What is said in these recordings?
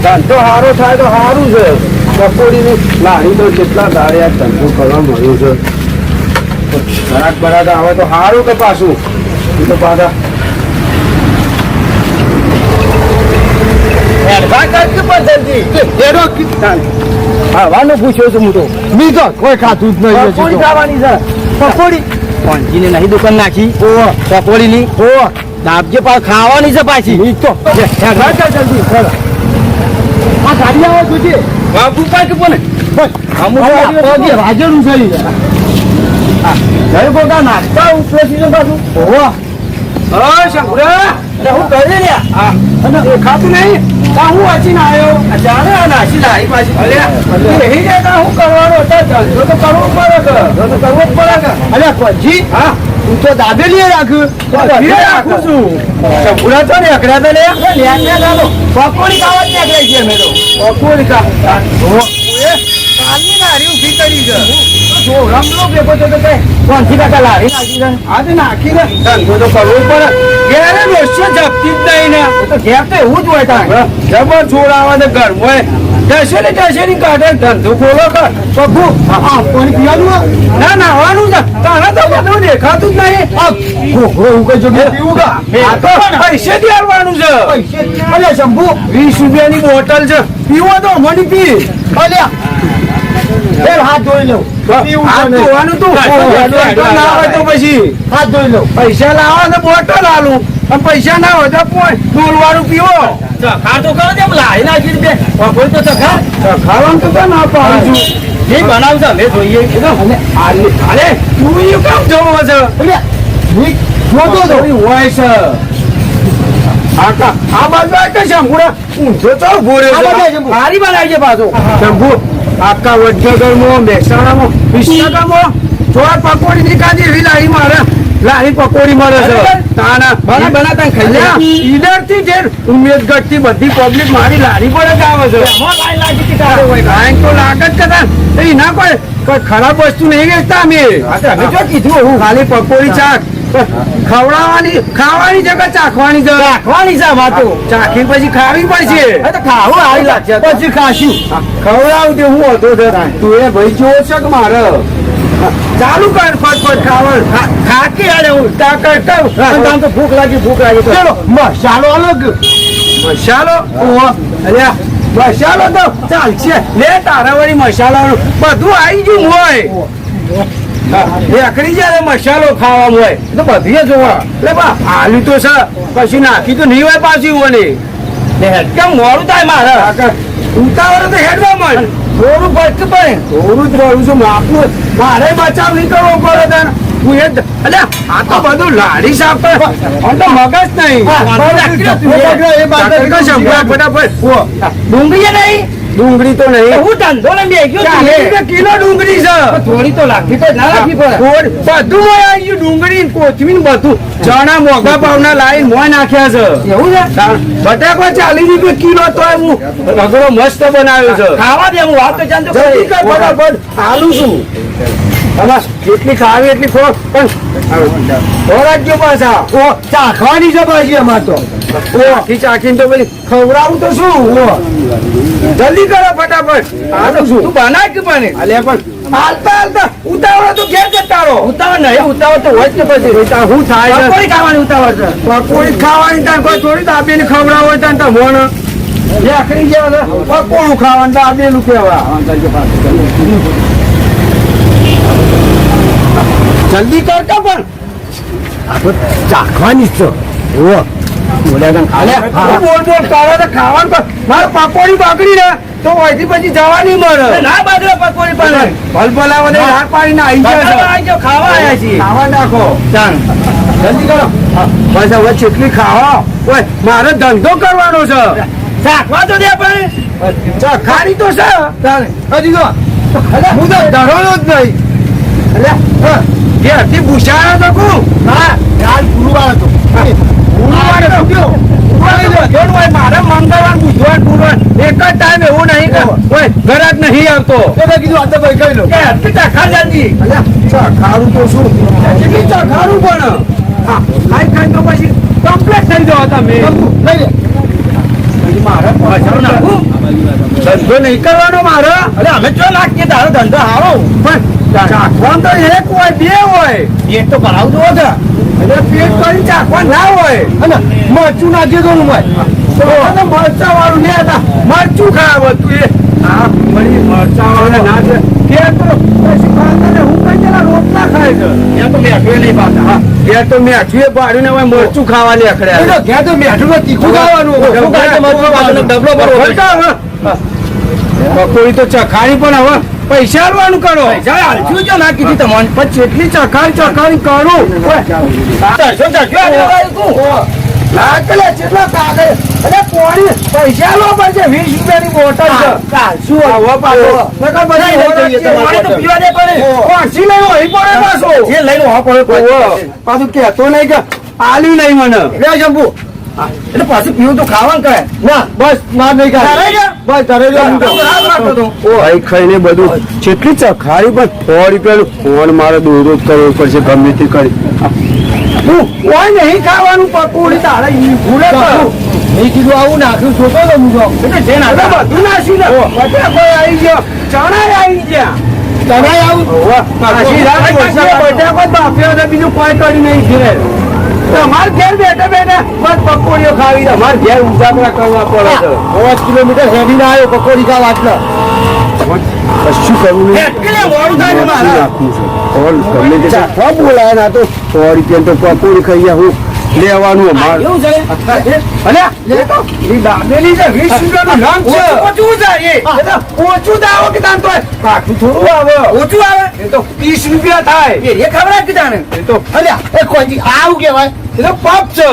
ધંધો સારો થાય તો સારું છે. પકોડીની લારી તો કેટલા દાડે આ ધંધો કરવા મળ્યું છે. ઘરાક બરાક આવે તો સારું કે પાછું એ તો પાછા ખાવાનું પૂછ્યો છું હું તો મી તો કોઈ ખાતું જ નહીં. પકોડી ખાવાની છે. પકોડી પંજીને નહીં દુકાન નાખી પકોડી ની દાબજે પાછ ખાવાની છે પાછી. મી તો જલ્દી આ ગાડી આવે જોજે બાપુ પાક પણ રાજેલું છે. જય ગોગા નાસ્તા ઉપલેસી છે પાછું. હું કરી રહ્યા ખાતું નહીં હું વાંચીને આવ્યો. જાણે નાસી લાવી પાછી રહી જાય હું કરવાનો ધંધો તો કરવો પડે કરવો જ પડે. અરે પછી હા તું તો દાબેલી રાખ્યું રાખું છું. પૂરા છો ને અકડા તો પકોડી ખાવા જ નીકળાય છે. અમે તો પકોડી કાલની લારી ઉભી કરી છે. રમલો ભેગો છે તો કઈ કોણથી કાકા લારી નાખી છે. આજે નાખી ને ધંધો તો કરવો પડે. ઘેરે રોસ્યો જપતી જ નહીં ને. તો ઘેર તો એવું જ હોય તારે જબર છોડ આવે ને ઘરમાં દશેની કાઢે ધંધો ખોલો કર પગુ પાણી પીવાનું ના નાવાનું છે. તારા તો બધું દેખાતું જ નહીં. ઘોઘરો એવું કઈ જગ્યાએ પીવું પૈસેથી આવવાનું છે. અરે શંભુ 20 રૂપિયાની બોટલ છે. પીવો તો મની પી. અલ્યા હાથ ધોઈ લઉં. હાથ ધોવાનું તું ના હોય તો પછી હાથ ધોઈ લઉં. પૈસા લાવો તો બોટલ આલું. પૈસા ના હોય તો ડોલવાળું પીવો. ચખા તો કરો તેમ લાવી નાખી દે. કોઈ તો ચખાવાનું તો ના પાડું છું. જે બનાવશે અમે જોઈએ. અરે તું કેમ જવો છે હોય છે. આ બાજુ શંભુડા ઊંધો તો ભોરે સારી બનાવી છે પાછો. શંભુ આખા વડનગરમાં મહેસાણામાં 20 ટકામાં ચોર પકોડી ની કાઢી એવી લારી મારે. લારી પકોડી મળે છે. તાના બનાતા ખાઈ ઈડર થી જે ઉમેદગઢ થી બધી પબ્લિક મારી લારી પર જ આવે છે. તો લાગે જ કદા એના કોઈ ખરાબ વસ્તુ નહીં વેચતા અમે. કીધું હું ખાલી પકોડી ચાક ખવડાવવાની ખાવાની જગ્યા ચાખવાની છે. રાખવાની છે માતો ચાખી પછી ખાવી પડશે. ખાવું આવી લાગશે પછી ખાશું. ખવડાવું તે હું હતો તું એ ભાઈ જોવો છે કે મારે ચાલુ કર ફટફટ ખાવાનું ખાકી આડે હું તો ભૂખ લાગી ચલો મસાલો અલગ મસાલો અલ્યા મસાલો તો ચાલશે. લે તારા વળી મસાલા બધું આવી ગયું હોય. એકડી જયારે મસાલો ખાવાનું હોય તો બધી જોવા. એટલે આલુ તો છે પછી નાખી તો નહીં હોય પાછી મને કેમ મોડું થાય મારે ઉતાવળ તો હેડવા મળે. થોડું બચતું પડે થોડું જ રહું છું. માપનું મારે બચાવ નહીં કરવો પડે. આ તો બધું લાડી સાફ તો મગજ નહીં. ડુંગળી નહીં ડુંગળી તો નહીં. હું ધંધો ને કિલો ડુંગળી છે. થોડી તો લાગી તો ના લાગી પડે. બધું મોય આવી ગયું. ડુંગળી કોથમીર બધું ચણા મોઘા ભાવના લાવી મોય નાખ્યા છે. એવું છે. બટાકા 40 રૂપિયા કિલો તો હું રગડો મસ્ત બનાવ્યો છે. ખાવા દે હું વાત તો જાણતો બરાબર આલું છું. જેટલી ખાવી એટલી ખોરાક પણ ખોરાક જો પાછા ચાખવાની છે પાછી અમારે તો ચાખીને તો પછી ખવડાવું તો શું. જલ્દી કરો ફટાફટ. તું બનાય કે બને અલ્યા પણ હાલતા ઉતાવળ તો ઘેર જતા રહો. ઉતાવળ નહીં ઉતાવળ તો હોય જ પછી શું થાય પકોડી ખાવાની ઉતાવળ છે. પકોડી ખાવાની ત્યાં કોઈ થોડી દાબેલી ખવડાવ હોય ત્યાં તમને જે આખરી જેવા પકોડું ખાવાનું દાબેલું કેવા. જલ્દી કરતા પણ આ તો ચાખવાની જ ખાવાનું. મારે પકોડી બગડી ને તો અહીંથી પછી જવા નહીં મળે. ના બગડે પકોડી પણ ભલભલા રાત પાડીને આવી જાય. ખાવા આવ્યા છીએ. ખાવા નાખો જલ્દી કરો. બસ હવે ચેટલી ખાવા હોય મારે ધંધો કરવાનો છે. ચાખવા તો દે પણ ચખારી તો છે. હજી તો હું તો ધરોનો જ નહીં. ઘેરથી ભૂસાયો તો કહું. હા યાર ગુરુવાર હતો. મારે મંગળવાર બુધવાર ગુરુવાર એક જ ટાઈમ એવું નહીં કે ઘર જ નહીં આવતો. કીધું આ તો ભાઈ કહી લો ચખા જલ્દી. ચખારું તો શું ચખારું પણ હા ખાઈ તો પછી કમ્પ્લીટ થઈ જાઓ તમે લઈ લે મારે પાછળ નાખું ધંધો નહીં કરવાનો મારે અરે અમે જો નાખીએ તારો ધંધો હારો પણ ચાખવાનું તો એક હોય બે હોય એ તો કરાવજો છે એટલે પેટ કરી ચાખવા ના હોય અને મરચું નાખી દો મરચા વાળું ને મરચું ખાવ તું એ હા મળી મરચા વાળા ના છે કે તો પછી ખાતા હું કઈ જરા રોટલા ખાય છે ત્યાં તો મેઠું નહીં પાતા હા એ તો મેં અઠીએ પાડ્યું ને હવે મરચું ખાવાની અખડ્યા ત્યાં તો મેઠું તીખું ખાવાનું ડબલો પર પકોડી તો ચખાણી પણ હવે પૈસા આલવાનું કરો હાલશું જો ના કીધી તમને પણ જેટલી ચખાણી કરું લાકડા જેટલા કાગળ અને પોણી પૈસા લો પડશે 20 રૂપિયાની બોટલ છે શું હવે પાછો નકર બધા પાણી તો પીવા દે પડે પાછી લઈ અહીં પડે પાછો જે લઈને હા પડે પાછું કહેતો નહીં કે આલ્યું નહીં મને લે શંભુ એટલે પાછું પીવું તો ખાવાનું કરે ના બસ માર નહીં ખાય બસ ધરે ભાઈ ખાઈને બધું જેટલી ચખાડી પણ 100 રૂપિયાનું ફોન મારે દોરો કરવો પડશે ગમે તે કરી કોઈ નહીં ખાવાનું પકોડી તારે ભૂલે મેં કીધું આવું નાખ્યું છોટો તો મુજો એટલે જે નાખે બધું નાસી ને બધા કોઈ આવી ગયો ચણા આવી ગયા તરાય આવું બીજું કોઈ કરી નહીં ઘેર તમારે ઘેર બેઠા બેઠા બસ પકોડીઓ ખાવી અમારે ઘેર ઉજાગરા કરવા પડે છે 5 કિલોમીટર હેડીને આવ્યો પકોડી ખાવા આટલા કશું કરવું બોલાય ના તો 100 રૂપિયા તો પકોડી ખાઈ હું લેવાનું અમારે દાબેલી છે 20 રૂપિયાનું નામ છે ઓછું દાવો કે તાન તો કાઠું થોડું આવે ઓછું આવે એ તો 30 રૂપિયા થાય એ ખબર કીધા ને એ તો અલ્યા એ કોઈ આવું કેવાય એ તો પપ છે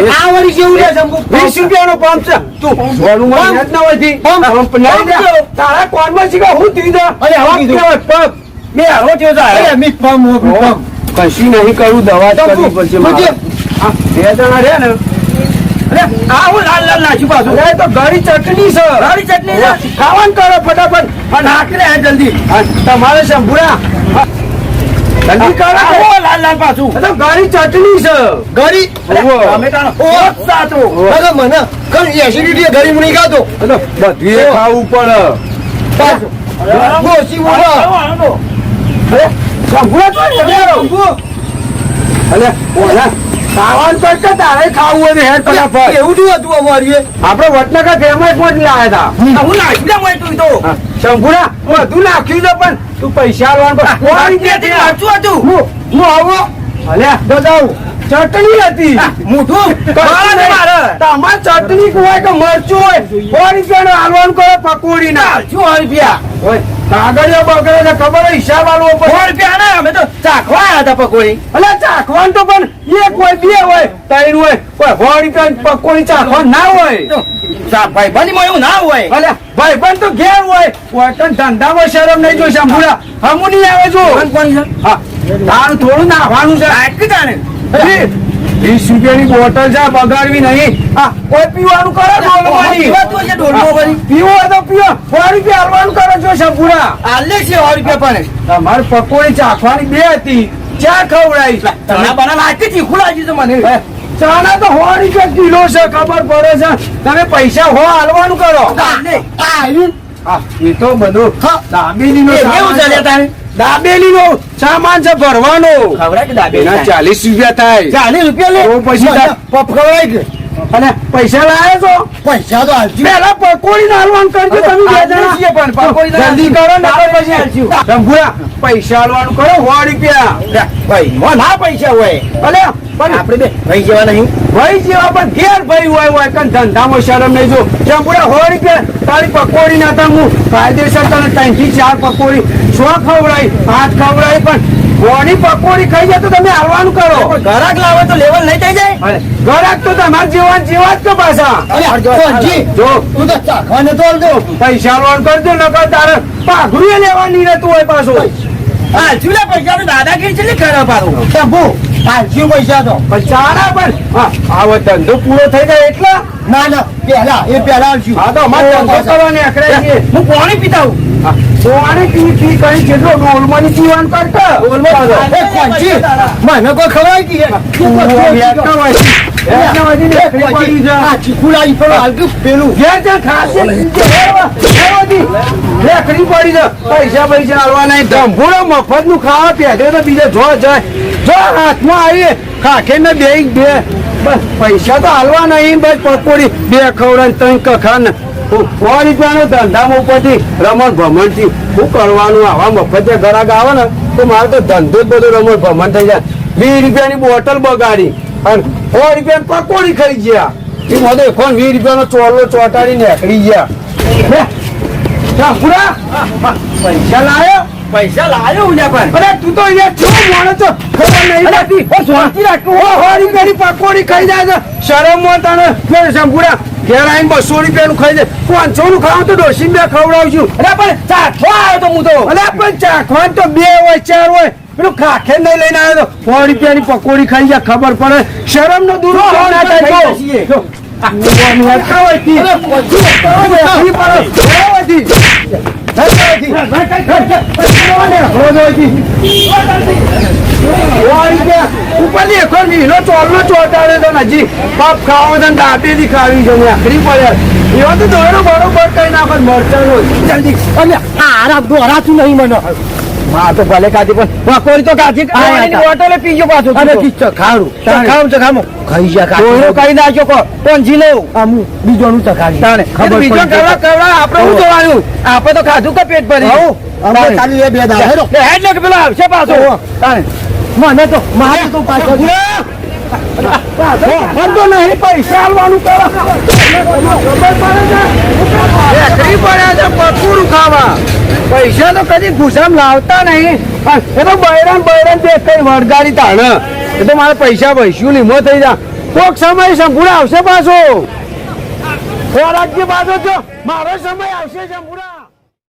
આ વળી જેવું લે શંભુ 20 રૂપિયાનો પંપ છે તું બોલું માં જ ના હોય પંપ નહીં દે તારા કોનમાં શીખા હું દીધો અરે આવું કીધું પપ મે આવો જેવો જાય અરે મી પંપ કશી નહીં કરું દવા જ કરવી પડશે મારે. હા, 2 જણા રહ્યા ને અરે આવું લાલ લાલ નાખ્યું પાછું અરે તો ગળી ચટણી છે ગળી ચટણી છે ખાવાનું કરો ફટાફટ આ નાખ લે જલ્દી હા, તમારે શંભુરા જલ્દી કરો આવો લાલ લાલ પાછું તો ગળી ચટણી છે ગરી ટમેટાનો ઓત સાતો અરે મને કણ એસિડિટી ગરી મુની ખાતો બધું ખાવું પડે પાછું ગોસી બોલો અરે શંભુરા તો શંભુ અલે ઓલા ખાવાનું તો કે તારે ખાવું હોય ને હેડ ફટાફટ એવું શું હતું અમારી આપણે વટનગર ફેમસ માં જ લાયા હતા હું નાખી દે મોય તું તો શંભુરા બધું નાખ્યું છે પણ તું પૈસા આલવાનું કોઈ ક્યાંથી નાખ્યું હતું હું આવો અલ્યા દદાઉ ચટણી હતી મોઢું મારે તમાર ચટણી હોય કે મરચું હોય 100 રૂપિયાનું આલવાનું કરો પકોડી ના શું રૂપિયા કાગળિયો બગડે ખબર હોય હિસાબ આલવો પડે 100 રૂપિયા ના અમે તો ચાખવા આવ્યા હતા પકોડી અલ્યા ચાખવાનું તો પણ એક હોય બે હોય 3 હોય કોઈ 100 રૂપિયાની પકોડી ચાખવા ના હોય ભાઈ બની માં એવું ના હોય અલ્યા ભાઈ પણ તો ઘેર હોય કોઈ ધંધામાં શરમ નહીં જોઈ સાંભળ્યા હમુ નહીં આવે જો હા તારું થોડું નાખવાનું છે 20 રૂપિયાની બોટલ છે બગાડવી નહીં હા કોઈ પીવાનું કરો પીવો તો પીવો 100 રૂપિયા હાલવાનું કરો છો શંભુરા આલે છે 100 રૂપિયા પણ તમારે પકોડી ચાખવાની 2 હતી 4 ખવડાવી તમે બના લાગતી ચીખું લાગી છે મને ચાના તો 100 રૂપિયા કિલો છે ખબર પડે છે તમે પૈસા હાલવાનું કરો હા એ તો બધું દાબેલી નો કેવું ચાલ્યા તારે દાબેલી નો સામાન છે ભરવાનો ખબર કે દાબેલી એના 40 રૂપિયા થાય 40 રૂપિયા લે તો પછી પપ ખવડાય કે અને પૈસા લાયા છો પૈસા તો હાલજી પેલા પકોડી નાલવાનું કરજો તમે 2 જણા છીએ પણ પકોડી જલ્દી કરો ને પછી શંભુરા પૈસા આલવાનું કરો 100 રૂપિયા ભાઈ નો ના પૈસા હોય ભલે પણ આપણે બે ભાઈ જેવા નહીં ભાઈ જેવા પણ ઘેર ભાઈ હોય કઈ ધંધામાં શરમ નહીં જો શંભુરા 100 રૂપિયા તારી પકોડી ના હતા હું કાયદેસર તને 3 થી 4 પકોડી 6 ખવડાવી 5 ખવડાવી પણ બોની પકોડી ખાઈ જાય તો તમે હાલવાનું કરો ઘરાક લાવે તો લેવલ નહીં થઈ જાય ઘરાક તો તમારે જેવા જ તો પાછા જો તું તો ચાખવાને તો આલજો પૈસા લોન કરજો નકર તારે પાઘડી લેવાની રહેતું હોય પાછું હાલશું લે પૈસા તો દાદાગીરી છે ને ખરા પાડું શંભુ હાલશું પૈસા તો પણ ચારા પણ આવો ધંધો પૂરો થઈ જાય એટલા ના ના પહેલા આવશું. હા તો અમારે ધંધો કરવાની આખરે છીએ. હું પાણી પીતા હું. પાણી પી કરી જેટલો ડોલમાંની પીવાનું કરતા એ કોંચી, મને કોઈ ખવાય કે આ ચીકુડા ઈ પેલો હાલતું પેલું રેખડી પડી છે પૈસા હાલવા નહીં ધંભુડો મફત નું ખાવા પહેર્યો તો બીજા જો જાય જો હાથમાં આવી ખાખે ને બે બસ પૈસા તો હાલવા નહીં બસ પકોડી બે ખવડાય ત્રણ કખા ને 100 રૂપિયાનો ધંધામાં ઉપરથી રમણ ભમણ થી શું કરવાનું આવા મફતે ગ્રાહક આવે ને તો મારે તો ધંધો જ બધો રમણ ભમણ થઈ જાય 20 રૂપિયાની બોટલ બગાડી અને 100 રૂપિયાની પકોડી ખાઈ ગયા એ મને 20 રૂપિયાનો ચોલો ચોટાડી નીકળી ગયા પૈસા લાયો ઉલ્યા પણ અરે તું તો અહીંયા છો મોણો છો ખબર નહીં પડતી શાંતિ રાખો 100 રૂપિયાની પકોડી ખાઈ જાય છે શરમમાં તને શંભુડા ઘેર આવીને 200 રૂપિયાનું ખાઈ જાય 500 નું ખાવ તો ડોસી બે ખવડાવશું અરે પણ ચાખવા આવ્યો તો હું તો અરે પણ ચાખવાનું તો 2 હોય 4 હોય પેલું ખાખે નહીં લઈને આવ્યો તો 100 રૂપિયાની પકોડી ખાઈ જાય ખબર પડે શરમ નો દૂર ના હજી પાપ ખાવો દાંતેથી ખાવી છે આખરી પડે એવા તો દોડો બરોબર કઈ નાખો મરચાં જલ્દી અને આરા દોરાતું નહીં મને. હા તો ભલે કાઢી પણ પકોડી તો કાઢી હોટલે પીજો પાછો અરે ચખાડું ચખાડું ખાઈ જા કઈ નાખ્યો કોણ જી લેવું આમ બીજોનું ચખાડી બીજો કરવા આપણે શું જોવાનું આપણે તો ખાધું કે પેટ ભરી અમે ખાલી એ બે દાડા હેરો હેડ ને પેલો આવશે પાછો મને તો મારે તો પાછો બંધો નહીં પૈસા આલવાનું કરો પકોડું ખાવા પૈસા તો કદી ઘુસામ લાવતા નહીં એ તો બૈરાન બે કઈ વળગાડી તાણ એ તો મારે પૈસા ભૈસ્યું લીમો થઈ જા કોક સમય સંપૂર્ણ આવશે પાછો રાજ્ય પાછો છો મારો સમય આવશે સંપૂર્ણ